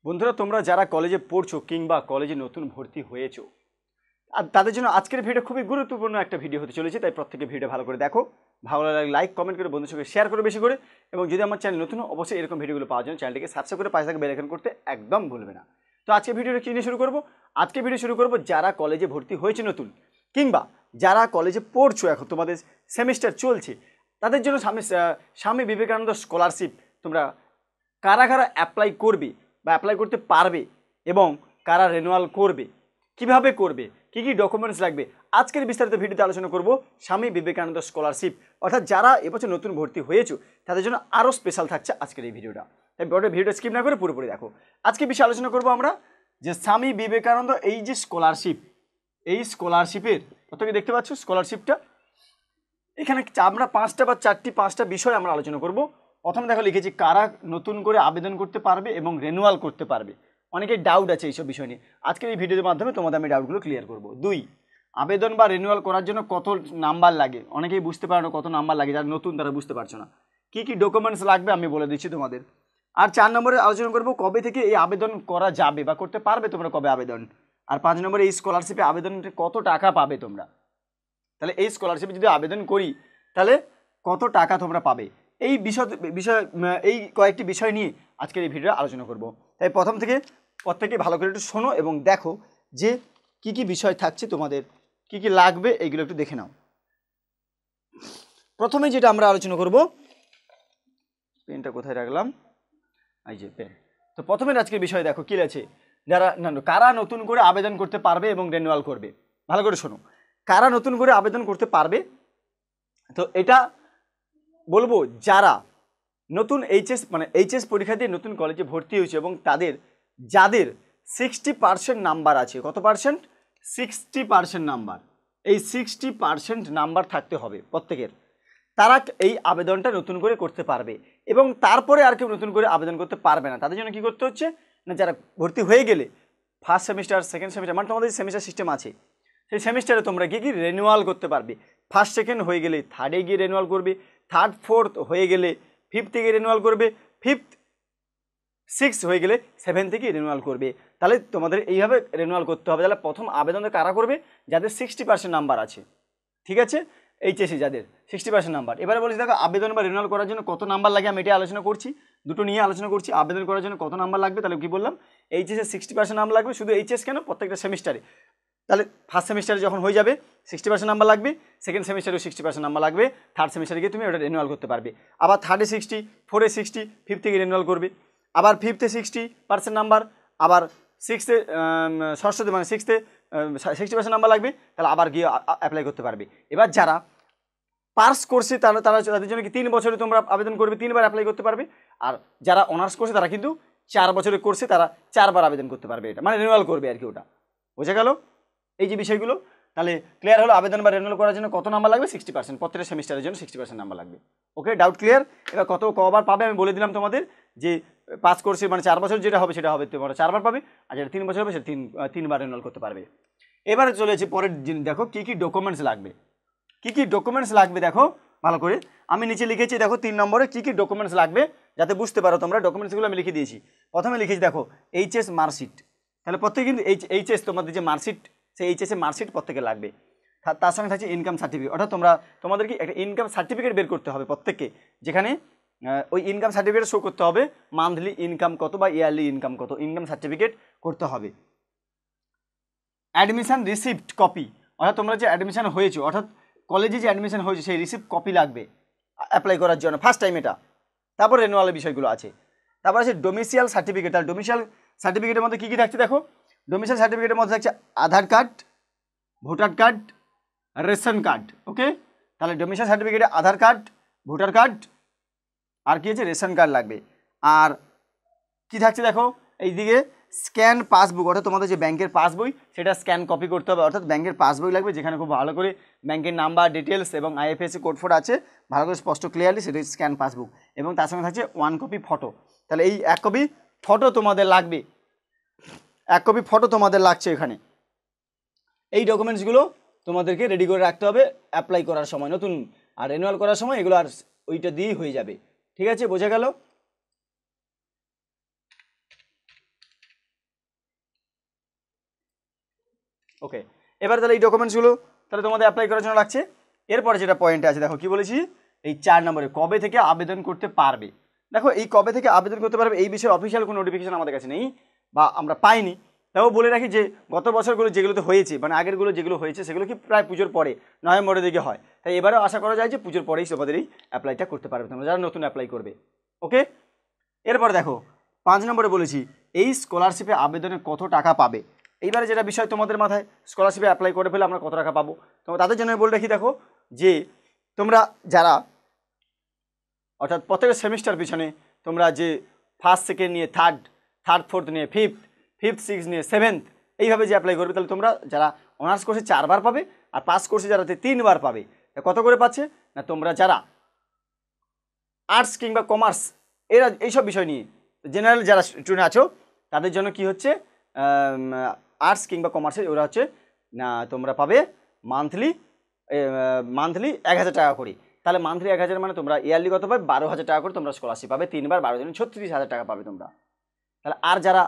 বন্ধুরা তোমরা যারা কলেজে পড়ছো কিংবা কলেজে নতুন ভর্তি হয়েছো আর তাদের জন্য আজকের ভিডিও খুবই গুরুত্বপূর্ণ একটা ভিডিও হতে চলেছে, তাই প্রত্যেকে ভিডিও ভালো করে দেখো, ভালো লাগলে লাইক কমেন্ট করে বন্ধুর সঙ্গে শেয়ার করে বেশি করে, এবং যদি আমার চ্যানেল নতুন অবশ্যই এরকম ভিডিওগুলো পাওয়ার জন্য চ্যানেলটিকে সাবস্ক্রাইব করে পাশে থাকা বেল আইকন করতে একদম ভুলবে না। তো আজকে ভিডিওটা কি নিয়ে শুরু করবো? আজকে ভিডিও শুরু করবো যারা কলেজে ভর্তি হয়েছে নতুন কিংবা যারা কলেজে পড়ছো, এখন তোমাদের সেমিস্টার চলছে, তাদের জন্য স্বামী বিবেকানন্দ স্কলারশিপ তোমরা কারা কারা অ্যাপ্লাই করবে বা অ্যাপ্লাই করতে পারবে এবং কারা রেনুয়াল করবে, কিভাবে করবে, কি কি ডকুমেন্টস লাগবে, আজকের বিস্তারিত ভিডিওতে আলোচনা করব। স্বামী বিবেকানন্দ স্কলারশিপ অর্থাৎ যারা এবছর নতুন ভর্তি হয়েছো তাদের জন্য আরও স্পেশাল থাকছে আজকের এই ভিডিওটা, তাই ভিডিওটা স্কিপ না করে পুরোপুরি দেখো। আজকে বিষয়ে আলোচনা করব আমরা যে স্বামী বিবেকানন্দ এই যে স্কলারশিপ, এই স্কলারশিপের প্রত্যেকে দেখতে পাচ্ছ স্কলারশিপটা, এখানে আমরা পাঁচটা বিষয় আমরা আলোচনা করব। প্রথমে দেখো লিখেছি কারা নতুন করে আবেদন করতে পারবে এবং রেনুয়াল করতে পারবে। অনেকের ডাউট আছে এইসব বিষয় নিয়ে, আজকের এই ভিডিওর মাধ্যমে তোমাদের আমি ডাউটগুলো ক্লিয়ার করব। 2, আবেদন বা রেনুয়াল করার জন্য কত নাম্বার লাগে, অনেকেই বুঝতে পারো না কত নাম্বার লাগে, যারা নতুন তারা বুঝতে পারছো না, কি কি ডকুমেন্টস লাগবে আমি বলে দিচ্ছি তোমাদের। আর 4 নম্বরে আলোচনা করব কবে থেকে এই আবেদন করা যাবে বা করতে পারবে তোমরা, কবে আবেদন। আর 5 নম্বরে এই স্কলারশিপে আবেদনে কত টাকা পাবে তোমরা, তাহলে এই স্কলারশিপে যদি আবেদন করি তাহলে কত টাকা তোমরা পাবে, এই এই কয়েকটি বিষয় নিয়ে আজকের এই ভিডিওটা আলোচনা করব। তাই প্রথম থেকে প্রত্যেকে ভালো করে একটু শোনো এবং দেখো যে কি কি বিষয় থাকছে, তোমাদের কি কি লাগবে এইগুলো একটু দেখে নাও। প্রথমে যেটা আমরা আলোচনা করব, পেনটা কোথায় রাখলাম, এই যে পেন। তো প্রথমে আজকের বিষয় দেখো কি আছে, কারা নতুন করে আবেদন করতে পারবে এবং রেনুয়াল করবে। ভালো করে শোনো, কারা নতুন করে আবেদন করতে পারবে। তো এটা বলবো যারা নতুন এইচএস পরীক্ষা দিয়ে নতুন কলেজে ভর্তি হয়েছে এবং যাদের 60% নাম্বার আছে, কত পার্সেন্ট? 60% নাম্বার, এই 60% নাম্বার থাকতে হবে প্রত্যেকের, তারা এই আবেদনটা নতুন করে করতে পারবে এবং তারপরে আর কেউ নতুন করে আবেদন করতে পারবে না। তাদের জন্য কি করতে হচ্ছে না, যারা ভর্তি হয়ে গেলে ফার্স্ট সেমিস্টার সেকেন্ড সেমিস্টার মানে তোমাদের সেমিস্টার সিস্টেম আছে, সেই সেমিস্টারে তোমরা গিয়ে কি রেনুয়াল করতে পারবে। ফার্স্ট সেকেন্ড হয়ে গেলে থার্ডে গিয়ে রেনুয়াল করবে, থার্ড ফোর্থ হয়ে গেলে ফিফথে গিয়ে রেনুয়াল করবে, ফিফথ সিক্স হয়ে গেলে সেভেন্থে গিয়ে রেনুয়াল করবে। তাহলে তোমাদের এইভাবে রেনুয়াল করতে হবে। তাহলে প্রথম আবেদনে কারা করবে? যাদের 60% নাম্বার আছে, ঠিক আছে, এইচএসে যাদের 60% নাম্বার। এবারে বলছি দেখো আবেদন বা রেনুয়াল করার জন্য কত নাম্বার লাগে, আমি এটা আলোচনা করছি, দুটো নিয়ে আলোচনা করছি। আবেদন করার জন্য কত নাম্বার লাগবে, তাহলে কি বললাম, এইচএসে 60% নাম্বার লাগবে, শুধু এইচএস কেন, প্রত্যেকটা সেমিস্টারে। তাহলে ফার্স্ট সেমিস্টারে যখন হয়ে যাবে 60% নাম্বার লাগবে, সেকেন্ড সেমিস্টারেও 60% নাম্বার লাগবে, থার্ড সেমিস্টারে গিয়ে তুমি ওটা রেনুয়াল করতে পারবে। আবার থার্ডে 60, ফোরে 60, ফিফথে গিয়ে রেনুয়াল করবে, আবার ফিফথে 60% নাম্বার, আবার সিক্সথে ষষ্ঠতে মানে সিক্সথে 60% নাম্বার লাগবে, তাহলে আবার গিয়ে অ্যাপ্লাই করতে পারবে। এবার যারা পাস করছে তাদের জন্য কি 3 বছরে তোমরা আবেদন করবে, 3বার অ্যাপ্লাই করতে পারবে। আর যারা অনার্স করছে তারা কিন্তু 4 বছরের কোর্সে তারা 4বার আবেদন করতে পারবে, এটা মানে রেনুয়াল করবে আর কি, ওটা বোঝা গেল এই যে বিষয়গুলো। তাহলে ক্লিয়ার হলো আবেদন বা রেনুয়াল করার জন্য কত নাম্বার লাগবে, 60%, প্রত্যেকটা সেমিস্টারের জন্য 60% নাম্বার লাগবে। ওকে, ডাউট ক্লিয়ার? এবার কবার পাবে আমি বলে দিলাম তোমাদের, যে পাস কোর্সে মানে 4 বছর যেটা হবে সেটা হবে তোমরা 4বার পাবে, আর যেটা 3 বছর হবে সেটা 3বার রেনুয়াল করতে পারবে। এবারে চলে এসেছি পরের জিনিস, দেখো কি কি ডকুমেন্টস লাগবে, কি কি ডকুমেন্টস লাগবে দেখো ভালো করে, আমি নিচে লিখেছি দেখো 3 নম্বরে কি কি ডকুমেন্টস লাগবে, যাতে বুঝতে পারো তোমরা। ডকুমেন্টসগুলো আমি লিখে দিয়েছি, প্রথমে লিখেছি দেখো এইচএস মার্কশিট, তাহলে প্রত্যেকে কিন্তু এইচএস তোমাদের যে মার্কশিট, সেই এইচএস এর মার্কশিট প্রত্যেকে লাগবে। তার সঙ্গে থাকছে ইনকাম সার্টিফিকেট, অর্থাৎ তোমাদেরকে একটা ইনকাম সার্টিফিকেট বের করতে হবে প্রত্যেককে, যেখানে ওই ইনকাম সার্টিফিকেট শো করতে হবে মান্থলি ইনকাম কত বা ইয়ারলি ইনকাম কত, ইনকাম সার্টিফিকেট করতে হবে। অ্যাডমিশন রিসিপ্ট কপি, অর্থাৎ তোমরা যে অ্যাডমিশন হয়েছো, অর্থাৎ কলেজে যে অ্যাডমিশন হয়েছে সেই রিসিপ্ট কপি লাগবে অ্যাপ্লাই করার জন্য ফার্স্ট টাইম এটা। তারপর রেনুয়ালের বিষয়গুলো আছে। তারপর আছে ডোমিসিয়াল সার্টিফিকেট, তাহলে ডোমিসিয়াল সার্টিফিকেটের মধ্যে কী কী থাকছে দেখো, ডোমিসিয়াল সার্টিফিকেটের মধ্যে থাকছে Aadhaar card, voter card, ration card. Okay, তাহলে ডোমিসিয়াল সার্টিফিকেটে আধার কার্ড, ভোটার কার্ড আর কি আছে, রেশন কার্ড লাগবে। আর কি থাকছে দেখো এইদিকে স্ক্যান পাসবুক, অর্থাৎ তোমাদের যে ব্যাংকের পাসবই সেটা স্ক্যান কপি করতে হবে, অর্থাৎ ব্যাংকের পাসবই লাগবে, যেখানে খুব ভালো করে ব্যাংকের নাম্বার ডিটেলস এবং আইএফএসসি কোড ফোড আছে ভালো করে স্পষ্ট ক্লিয়ারলি, সেটা স্ক্যান পাসবুক। এবং তার সঙ্গে থাকছে 1 কপি ফটো, তাহলে এই 1 কপি ফটো তোমাদের লাগবে, 1 কপি ফটো তোমাদের লাগছে এখানে। এই ডকুমেন্টসগুলো তোমাদেরকে রেডি করে রাখতে হবে অ্যাপ্লাই করার সময় নতুন, আর রেনুয়াল করার সময় এগুলো আর ওইটা দিয়েই হয়ে যাবে। ঠিক আছে, বোঝা গেল? ওকে, এবার তাহলে এই ডকুমেন্টসগুলো তাহলে তোমাদের অ্যাপ্লাই করার জন্য লাগছে। এরপরে যেটা পয়েন্ট আছে দেখো কি বলেছি, এই 4 নম্বরে কবে থেকে আবেদন করতে পারবে। দেখো এই কবে থেকে আবেদন করতে পারবে এই বিষয়ে অফিসিয়াল কোনো নোটিফিকেশন আমাদের কাছে নেই বা আমরা পাইনি। তাও বলে রাখি যে গত বছরগুলো যেগুলোতে হয়েছে মানে আগেরগুলো যেগুলো হয়েছে সেগুলো কি প্রায় পুজোর পরে নভেম্বরের দিকে হয়, তাই এবারেও আশা করা যায় যে পুজোর পরেই তোমাদের এই অ্যাপ্লাইটা করতে পারবে তোমরা যারা নতুন অ্যাপ্লাই করবে। ওকে, এরপর দেখো 5 নম্বরে বলেছি এই স্কলারশিপে আবেদনে কত টাকা পাবে। এইবারে যেটা বিষয় তোমাদের মাথায়, স্কলারশিপে অ্যাপ্লাই করে ফেলে আমরা কত টাকা পাবো, তোমরা তাদের জন্য বলে রাখি দেখো যে তোমরা যারা অর্থাৎ প্রত্যেকের সেমিস্টার পিছনে তোমরা যে ফার্স্ট সেকেন্ড নিয়ে থার্ড ফোর্থ নিয়ে ফিফথ সিক্স নিয়ে সেভেন্থ এইভাবে যে অ্যাপ্লাই করবে তাহলে তোমরা যারা অনার্স কোর্সে 4 বার পাবে আর পাস কোর্সে যারা 3 বার পাবে। কত করে পাচ্ছে না, তোমরা যারা আর্টস কিংবা কমার্স এরা এইসব বিষয় নিয়ে জেনারেল যারা স্টুডেন্ট আছো তাদের জন্য কি হচ্ছে আর্টস কিংবা কমার্সে ওরা হচ্ছে না তোমরা পাবে মান্থলি 1000 টাকা করে। তাহলে মান্থলি 1000 মানে তোমরা ইয়ারলি কত পাবে 12,000 টাকা করে তোমরা স্কলারশিপ পাবে, 3 বার 12 জন 36,000 টাকা পাবে তোমরা। তাহলে আর যারা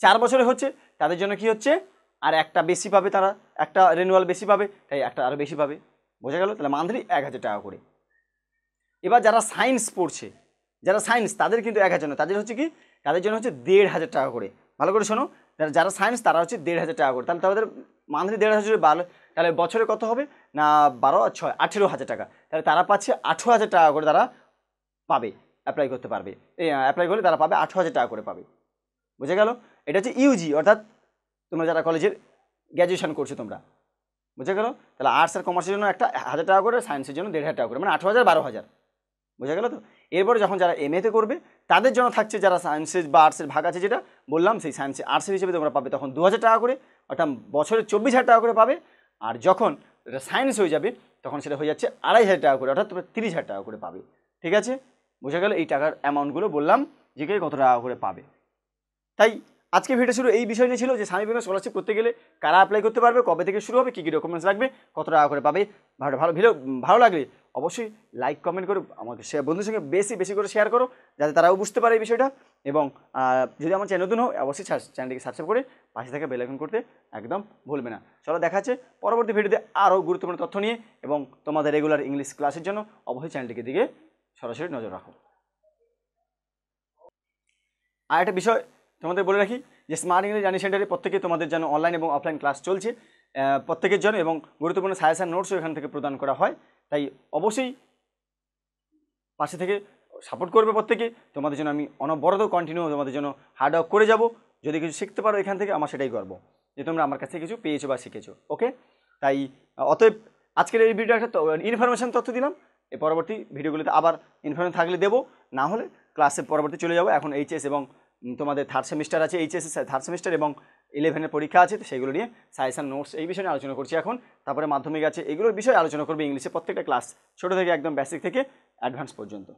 4 বছরে হচ্ছে তাদের জন্য কি হচ্ছে আর একটা বেশি পাবে, তারা একটা রেনুয়াল বেশি পাবে, তাই একটা আরও বেশি পাবে। বোঝা গেল? তাহলে মান্থলি 1000 টাকা করে। এবার যারা সায়েন্স পড়ছে, যারা সায়েন্স তাদের কিন্তু 1000 নয়, তাদের হচ্ছে কি তাদের জন্য হচ্ছে 1,500 টাকা করে। ভালো করে শোনো, যারা সায়েন্স তারা হচ্ছে 1,500 টাকা করে। তাহলে তাদের মান্থলি 1,500 বাড়লে তাহলে বছরে কত হবে না 12 আর 6 18,000 টাকা। তাহলে তারা পাচ্ছে 18,000 টাকা করে তারা পাবে, অ্যাপ্লাই করতে পারবে। অ্যাপ্লাই করলে তারা পাবে 18,000 টাকা করে পাবে। বুঝে গেল? এটা হচ্ছে ইউজি অর্থাৎ তোমরা যারা কলেজের গ্র্যাজুয়েশন করছো তোমরা। বুঝে গেল? তাহলে আর্টস আর কমার্সের জন্য 1,000 টাকা করে, সায়েন্সের জন্য 1,500 টাকা করে, মানে 18,000 12,000। বুঝে গেল তো? এরপরে যখন যারা এমএতে করবে তাদের জন্য থাকছে যারা সায়েন্সের বা আর্টসের ভাগ আছে যেটা বললাম, সেই সায়েন্সে আর্টসের হিসেবে তোমরা পাবে তখন 2,000 টাকা করে, অর্থাৎ বছরে 24,000 টাকা করে পাবে। আর যখন এটা সায়েন্স হয়ে যাবে তখন সেটা হয়ে যাচ্ছে 2,500 টাকা করে, অর্থাৎ তোমরা 30,000 টাকা করে পাবে। ঠিক আছে? বুঝে গেল? এই টাকার অ্যামাউন্টগুলো বললাম যে কে কত টাকা করে পাবে। তাই আজকে ভিডিও শুরু এই বিষয় নিয়ে ছিল যে স্বামী বিবেকানন্দ স্কলারশিপ করতে গেলে কারা অ্যাপ্লাই করতে পারবে, কবে থেকে শুরু হবে, কী কী ডকুমেন্টস লাগবে, কত টাকা করে পাবে। ভালো লাগলে অবশ্যই লাইক কমেন্ট করে আমাকে বন্ধুর সঙ্গে বেশি করে শেয়ার করো যাতে তারাও বুঝতে পারে এই বিষয়টা। এবং যদি আমার চ্যানেল নতুন হয় অবশ্যই চ্যানেলটিকে সাবস্ক্রাইব করে পাশে থেকে বেল আইকন করতে একদম ভুলবে না। চলো দেখা যাচ্ছে পরবর্তী ভিডিওতে আরও গুরুত্বপূর্ণ তথ্য নিয়ে, এবং তোমাদের রেগুলার ইংলিশ ক্লাসের জন্য অবশ্যই চ্যানেলটিকে দিকে সরাসরি নজর রাখো। আর একটা বিষয় তোমাদের বলে রাখি যে স্মার্ট ইংলিশ জার্নি সেন্টারে প্রত্যেকে তোমাদের যেন অনলাইন এবং অফলাইন ক্লাস চলছে প্রত্যেকের জন্য, এবং গুরুত্বপূর্ণ সাজেশন নোটসও এখান থেকে প্রদান করা হয়। তাই অবশ্যই পাশে থেকে সাপোর্ট করবে প্রত্যেকে। তোমাদের জন্য আমি অনবরত কন্টিনিউ তোমাদের জন্য হার্ড ওয়ার্ক করে যাব। যদি কিছু শিখতে পারো এখান থেকে আমার সেটাই গর্ব যে তোমরা আমার কাছে কিছু পেয়েছো বা শিখেছো। ওকে, তাই অতএব আজকের এই ভিডিও একটা ইনফরমেশন তথ্য দিলাম। এই পরবর্তী ভিডিওগুলিতে আবার ইনফরমেশন থাকলে দেবো, না হলে ক্লাসে পরবর্তী চলে যাবো। এখন এইচএস এবং তোমাদের থার্ড সেমিস্টার আছে, এইচএস থার্ড সেমিস্টার এবং 11-এর পরীক্ষা আছে, সেগুলো নিয়ে সাজেশন নোটস এই বিষয়ে আলোচনা করছি এখন। তারপরে মাধ্যমিক আছে, এগুলোর বিষয়ে আলোচনা করবে ইংলিশে প্রত্যেকটা ক্লাস, ছোটো থেকে একদম বেসিক থেকে অ্যাডভান্স পর্যন্ত।